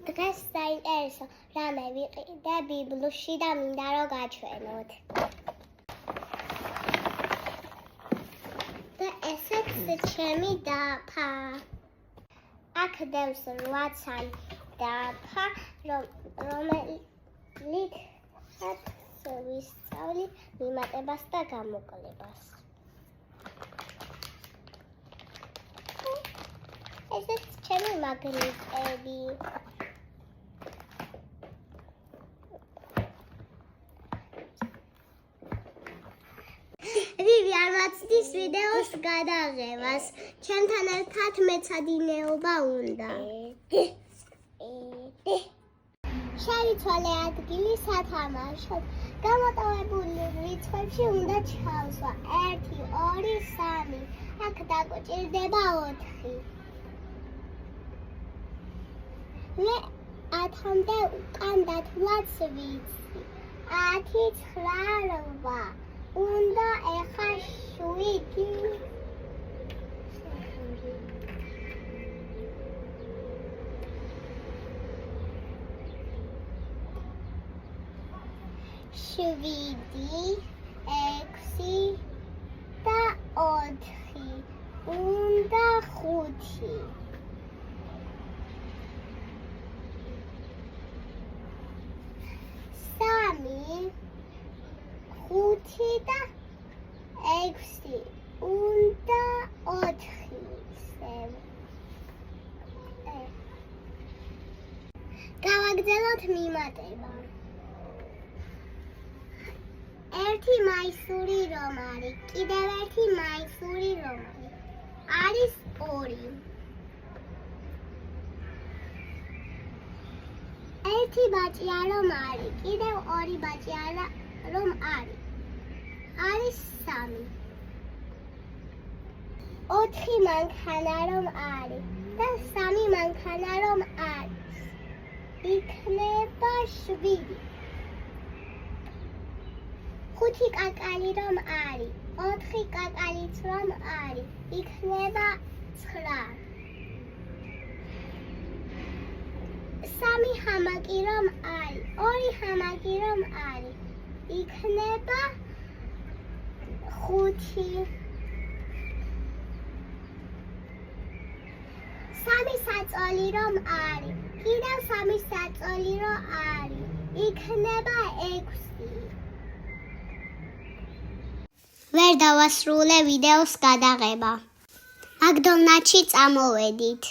დღეს საინტერესო რამე ვიყიდე ბიბლიაში და მინდა რომ გაჩვენოთ. და ესეც ჩემი დაფა. აქ დევს 8 ცალი დაფა, რომელიც ვისწავლი მიმატებას და გამოკლებას. ესეც ჩემი მაგნიტები. რივი არ მაცდის ვიდეოს გადაღებას. ჩემთან ერთად მეცადინეობა უნდა. შევიცვალე ადგილი სათამაშოდ. გამოტოვებული რიცხვებში უნდა ჩავსვა 1, 2, 3. აქ დაგჭირდება 4. მე 10-მდე უკან დათვლაც ვიცი. 10, 9, 8. უნდა ეხა 7. შვიდი, 6 და 4. უნდა 5. სამი, 5 და 6. უნდა 4. გავაგრძელოთ მიმატება. 1 მაისური რომ არის, კიდევ 1 მაისური რომ არის 2. 1 ბაჭია რომ არის, კიდევ 2 ბაჭია რომ არის 3. 4 მანქანა რომ არის და 3 მანქანა რომ არის, იქნება 7. 5 კაკალი რომ არის, 4 კაკალიც რომ არის, იქნება 9. 3 ჰამაკი რომ არის, 2 ჰამაკი რომ არის, იქნება 5. 3 საწოლი რომ არის, კიდევ 3 საწოლი რომ არის, იქნება 6. ვერ დავასრულე ვიდეოს გადაღება. მაგდონალდში წამოვედით.